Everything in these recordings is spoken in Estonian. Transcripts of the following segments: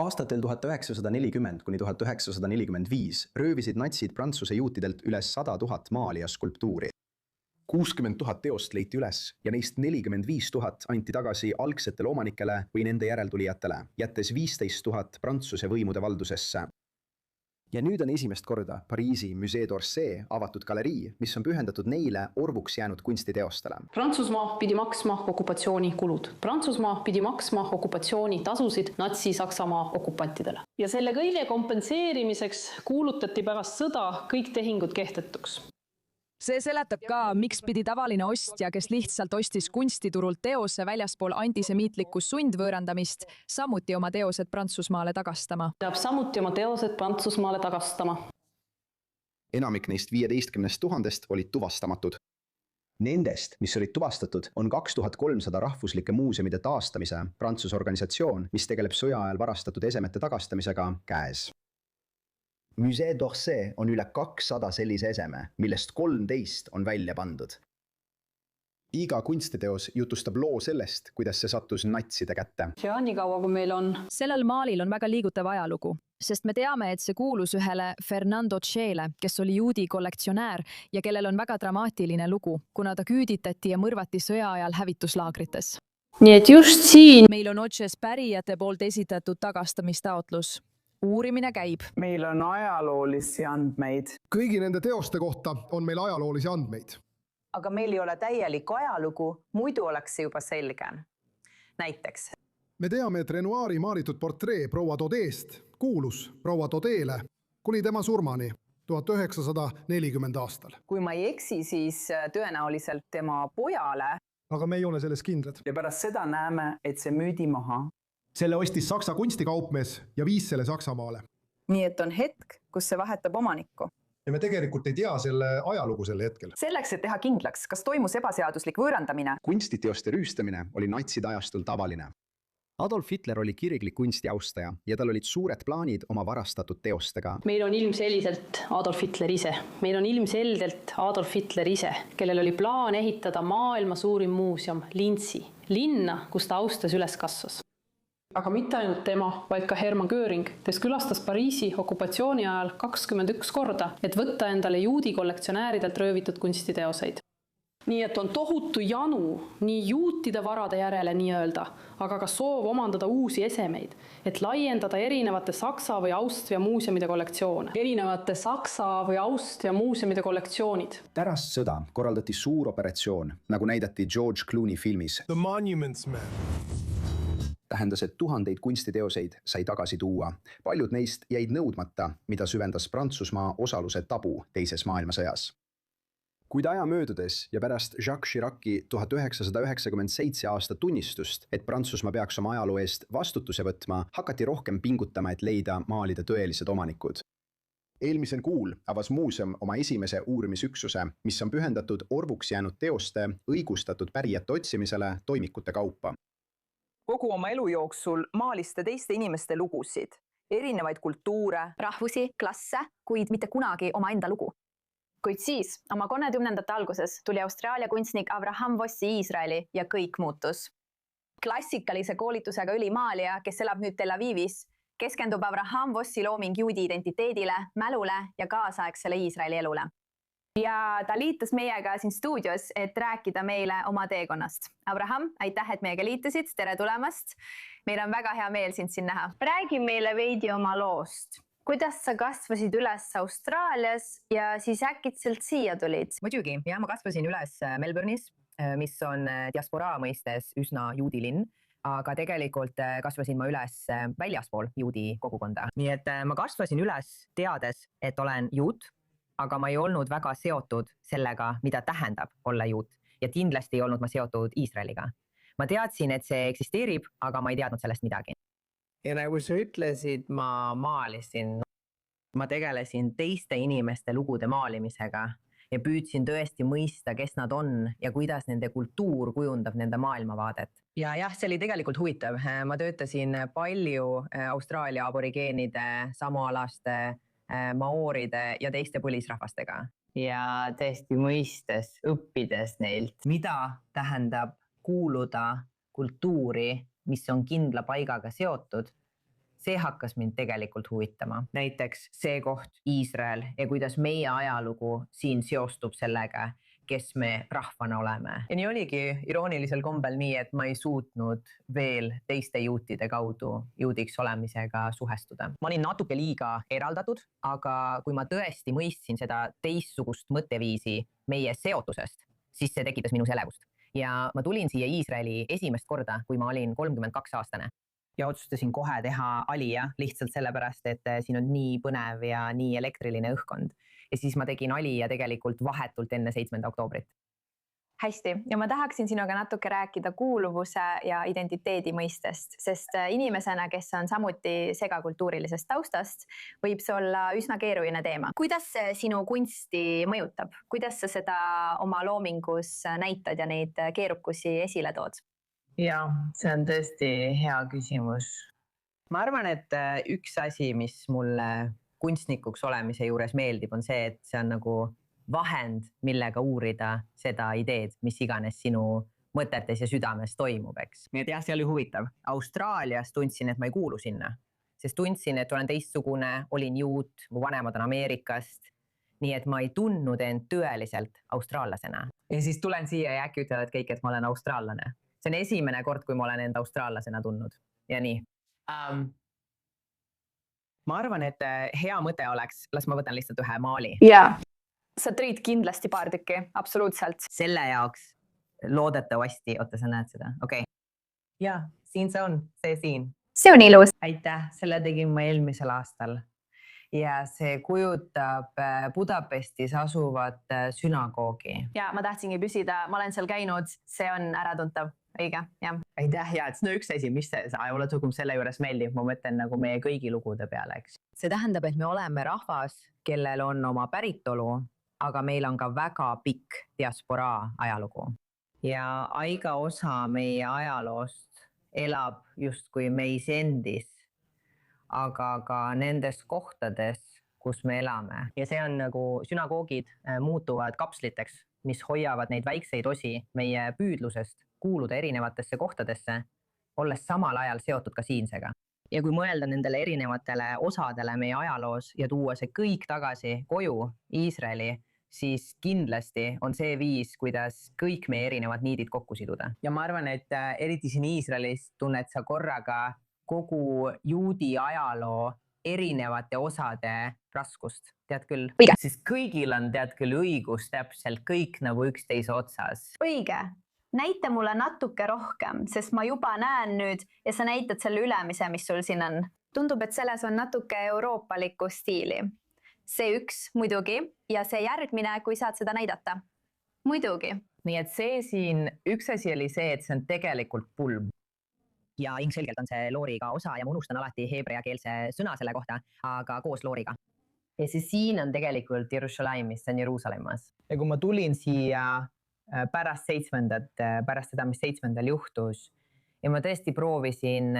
Aastatel 1940 kuni 1945 röövisid natsid Prantsuse juutidelt üle 100 000 maali ja skulptuuri. 60 000 teost leiti üles ja neist 45 000 anti tagasi algsetele omanikele või nende järeltulijatele, jättes 15 000 Prantsuse võimude valdusesse. Ja nüüd on esimest korda Pariisi Musée d'Orsay avatud galerii, mis on pühendatud neile orvuks jäänud kunstiteostele. Prantsusmaa pidi maksma okupatsioonikulud. Prantsusmaa pidi maksma okupatsioonitasusid Natsi-Saksamaa okupantidele. Ja selle kõige kompenseerimiseks kuulutati pärast sõda kõik tehingud kehtetuks. See seletab ka, miks pidi tavaline ostja, kes lihtsalt ostis kunstiturult teose väljaspool antisemiitlikku sundvõõrandamist, samuti oma teosed Prantsusmaale tagastama. Peab samuti oma teosed Prantsusmaale tagastama. Enamik neist 15 000 olid tuvastamatud. Nendest, mis olid tuvastatud, on 2300 rahvuslike muuseumide taastamise Prantsuse organisatsioon, mis tegeleb sõja ajal varastatud esemete tagastamisega käes. Musée d'Orsay on üle 200 sellise eseme, millest 13 on välja pandud. Iga kunstiteos jutustab loo sellest, kuidas see sattus natside kätte. Ja nii kaua, kui meil on. Sellel maalil on väga liigutav ajalugu, sest me teame, et see kuulus ühele Fernando Tšele, kes oli juudi kollektsionäär ja kellel on väga dramaatiline lugu, kuna ta küüditati ja mõrvati sõja ajal hävituslaagrites. Nii et just siin meil on otses pärijate poolt esitatud tagastamistaotlus. Uurimine käib. Meil on ajaloolisi andmeid. Kõigi nende teoste kohta on meil ajaloolisi andmeid. Aga meil ei ole täielikku ajalugu, muidu oleks see juba selge. Näiteks. Me teame, et Renoiri maalitud portree proua Dodest kuulus proua Dodele kuni tema surmani 1940 aastal. Kui ma ei eksi, siis tõenäoliselt tema pojale. Aga me ei ole selles kindlad. Ja pärast seda näeme, et see müüdi maha. Selle ostis Saksa kunstikaupmees ja viis selle Saksamaale. Nii et on hetk, kus see vahetab omanikku. Ja me tegelikult ei tea selle ajalugu selle hetkel. Selleks, et teha kindlaks, kas toimus ebaseaduslik võõrandamine. Kunstiteoste rüüstamine oli natside ajastul tavaline. Adolf Hitler oli kirglik kunstiaustaja ja tal olid suured plaanid oma varastatud teostega. Meil on ilmselgelt Adolf Hitler ise. Meil on ilmselgelt Adolf Hitler ise, kellel oli plaan ehitada maailma suurim muuseum Linzi, linna, kus ta austas üles kasvas. Aga mitte ainult tema, vaid ka Hermann Göring, kes külastas Pariisi okupatsiooni ajal 21 korda, et võtta endale juudi kollektsionääridelt röövitud kunstiteoseid. Nii et on tohutu janu nii juutide varade järele nii-öelda, aga ka soov omandada uusi esemeid, et laiendada erinevate Saksa või Austria muuseumide kollektsioone. Erinevate Saksa või Austria muuseumide kollektsioonid. Pärast sõda korraldati suur operatsioon, nagu näidati George Clooney filmis The Monuments Man. Tähendas, et tuhandeid kunstiteoseid sai tagasi tuua. Paljud neist jäid nõudmata, mida süvendas Prantsusmaa osaluse tabu teises maailmasõjas. Kuid aja möödudes ja pärast Jacques Chirac'i 1997 aasta tunnistust, et Prantsusmaa peaks oma ajaloo eest vastutuse võtma, hakati rohkem pingutama, et leida maalide tõelised omanikud. Eelmisel kuul avas muuseum oma esimese uurimisüksuse, mis on pühendatud orvuks jäänud teoste õigustatud pärijate otsimisele toimikute kaupa. Kogu oma elu jooksul maaliste teiste inimeste lugusid, erinevaid kultuure, rahvusi, klasse, kuid mitte kunagi oma enda lugu. Kuid siis, oma 30. alguses tuli Austraalia kunstnik Avraham Vossi Iisraeli ja kõik muutus. Klassikalise koolitusega ülimaalija, kes elab nüüd Tel Avivis, keskendub Avraham Vossi looming juudi identiteedile, mälule ja kaasaegsele Iisraeli elule. Ja ta liitus meiega siin stuudios, et rääkida meile oma teekonnast. Avraham, aitäh, et meiega liitusid, tere tulemast. Meil on väga hea meel sind siin näha. Räägi meile veidi oma loost. Kuidas sa kasvasid üles Austraalias ja siis äkitselt siia tulid? Muidugi, ja ma kasvasin üles Melbourne'is, mis on diasporaa mõistes üsna juudi linn, aga tegelikult kasvasin ma üles väljaspool juudi kogukonda. Nii et ma kasvasin üles teades, et olen juut, aga ma ei olnud väga seotud sellega, mida tähendab olla juut. Ja kindlasti ei olnud ma seotud Iisraeliga. Ma teadsin, et see eksisteerib, aga ma ei teadnud sellest midagi. Ja nagu sa ütlesid, ma maalisin. Ma tegelesin teiste inimeste lugude maalimisega ja püüdsin tõesti mõista, kes nad on ja kuidas nende kultuur kujundab nende maailmavaadet. Ja jah, see oli tegelikult huvitav. Ma töötasin palju Austraalia aborigeenide, samoalaste, maooride ja teiste põlisrahvastega. Ja tõesti mõistes, õppides neilt. Mida tähendab kuuluda kultuuri, mis on kindla paigaga seotud, see hakkas mind tegelikult huvitama. Näiteks see koht, Iisrael ja kuidas meie ajalugu siin seostub sellega, kes me rahvana oleme. Ja nii oligi iroonilisel kombel nii, et ma ei suutnud veel teiste juutide kaudu juudiks olemisega suhestuda. Ma olin natuke liiga eraldatud, aga kui ma tõesti mõistsin seda teistsugust mõtteviisi meie seotusest, siis see tekitas minus elevust. Ja ma tulin siia Iisraeli esimest korda, kui ma olin 32-aastane. Ja otsustasin kohe teha Alija lihtsalt sellepärast, et siin on nii põnev ja nii elektriline õhkkond. Ja siis ma tegin Alija tegelikult vahetult enne 7. oktoobrit. Hästi, ja ma tahaksin sinuga natuke rääkida kuuluvuse ja identiteedi mõistest, sest inimesena, kes on samuti segakultuurilisest taustast, võib see olla üsna keeruline teema. Kuidas see sinu kunsti mõjutab? Kuidas sa seda oma loomingus näitad ja neid keerukusi esile tood? Ja, see on tõesti hea küsimus. Ma arvan, et üks asi, mis mulle kunstnikuks olemise juures meeldib, on see, et see on nagu vahend, millega uurida seda ideed, mis iganes sinu mõtetes ja südames toimub, eks. Nii et jah, see oli huvitav. Austraalias tundsin, et ma ei kuulu sinna, sest tundsin, et olen teistsugune, olin juut, mu vanemad on Ameerikast, nii et ma ei tundnud end tõeliselt austraallasena. Ja siis tulen siia ja äkki ütlevad kõik, et ma olen austraallane. See on esimene kord, kui ma olen end austraallasena tundnud. Ja nii. Ma arvan, et hea mõte oleks, las ma võtan lihtsalt ühe maali. Jaa, sa tõid kindlasti paar tükki, absoluutselt. Selle jaoks loodetavasti, oota, sa näed seda, okei. Jaa, siin see on, see siin. See on ilus. Aitäh, selle tegin ma eelmisel aastal. Ja see kujutab Budapestis asuvat sünagoogi. Ja ma tahtsingi küsida, ma olen seal käinud, see on äratuntav. Õige, jah. Aitäh, ja et see on üks asi, mis ajalootukum selle juures meeldib, ma mõtlen nagu meie kõigi lugude peale, eks. See tähendab, et me oleme rahvas, kellel on oma päritolu, aga meil on ka väga pikk diasporaa ajalugu. Ja aiga osa meie ajaloost elab justkui meis endis, aga ka nendes kohtades, kus me elame. Ja see on nagu sünagoogid muutuvad kapsliteks, mis hoiavad neid väikseid osi meie püüdlusest kuuluda erinevatesse kohtadesse, olles samal ajal seotud ka siinsega. Ja kui mõelda nendele erinevatele osadele meie ajaloos ja tuua see kõik tagasi koju Iisraeli, siis kindlasti on see viis, kuidas kõik meie erinevad niidid kokku siduda. Ja ma arvan, et eriti siin Iisraelis tunned sa korraga kogu juudi ajaloo erinevate osade raskust, tead küll? Õige. Siis kõigil on tead küll õigus täpselt kõik nagu üksteise otsas. Õige. Näita mulle natuke rohkem, sest ma juba näen nüüd ja sa näitad selle ülemise, mis sul siin on. Tundub, et selles on natuke euroopalikku stiili. See üks muidugi ja see järgmine, kui saad seda näidata. Muidugi. Nii et see siin, üks asi oli see, et see on tegelikult pulm. Ja ilmselgelt on see looriga osa ja ma unustan alati heebreakeelse sõna selle kohta, aga koos looriga. Ja see siin on tegelikult Jerusalemmis, see on Jeruusalemmas. Ja kui ma tulin siia pärast seda, mis 7. juhtus ja ma tõesti proovisin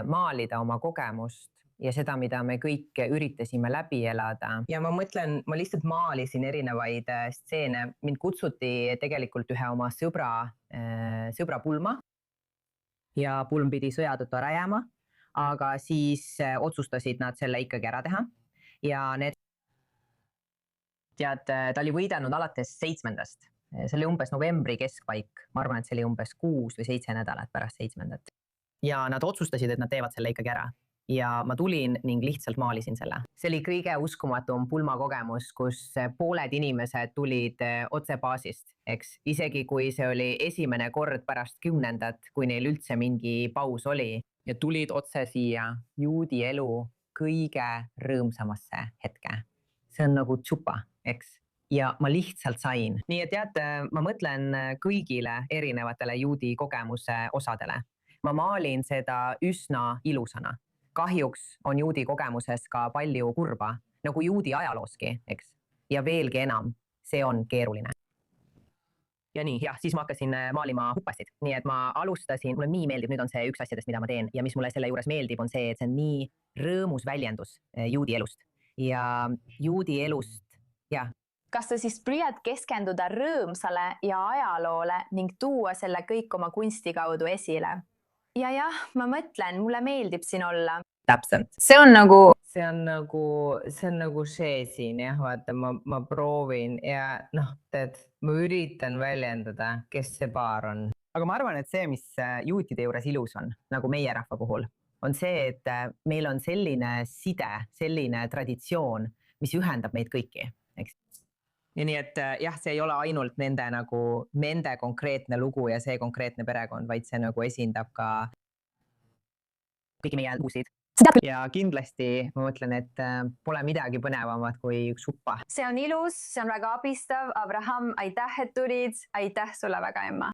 maalida oma kogemust ja seda, mida me kõik üritasime läbi elada. Ja ma mõtlen, ma lihtsalt maalisin erinevaid stseene. Mind kutsuti tegelikult ühe oma sõbra pulma ja pulm pidi sõja tõttu ära jääma, aga siis otsustasid nad selle ikkagi ära teha ja ta oli võidanud alates 7. See oli umbes novembri keskpaik. Ma arvan, et see oli umbes 6 või 7 nädalat pärast 7. Ja nad otsustasid, et nad teevad selle ikkagi ära. Ja ma tulin ning lihtsalt maalisin selle. See oli kõige uskumatum pulmakogemus, kus pooled inimesed tulid otse baasist. Eks? Isegi kui see oli esimene kord pärast 10. kui neil üldse mingi paus oli. Ja tulid otse siia juudi elu kõige rõõmsamasse hetke. See on nagu tšupa, eks? Ja ma lihtsalt sain. Nii et tead, ma mõtlen kõigile erinevatele juudi kogemuse osadele. Ma maalin seda üsna ilusana. Kahjuks on juudi kogemuses ka palju kurba, nagu juudi ajalooski, eks? Ja veelgi enam, see on keeruline. Ja nii, jah, siis ma hakkasin maalima huppasid. Nii et ma alustasin, mulle nii meeldib, nüüd on see üks asjadest, mida ma teen. Ja mis mulle selle juures meeldib, on see, et see on nii rõõmus väljendus juudi elust. Ja juudi elust, jah. Kas sa siis püüad keskenduda rõõmsale ja ajaloole ning tuua selle kõik oma kunsti kaudu esile? ja jah, ma mõtlen, mulle meeldib siin olla. täpselt. see on nagu see on nagu see siin jah, vaata, ma proovin ja noh, tead, ma üritan väljendada, kes see paar on. aga ma arvan, et see, mis juutide juures ilus on, nagu meie rahva puhul, on see, et meil on selline side, selline traditsioon, mis ühendab meid kõiki, eks. ja nii, et jah, see ei ole ainult nende konkreetne lugu ja see konkreetne perekond, vaid see nagu esindab ka kõiki meie lugusid. ja kindlasti ma mõtlen, et pole midagi põnevamat kui üks suppa. see on ilus, see on väga abistav. Abraham, aitäh, et tulid. Aitäh sulle väga, Emma.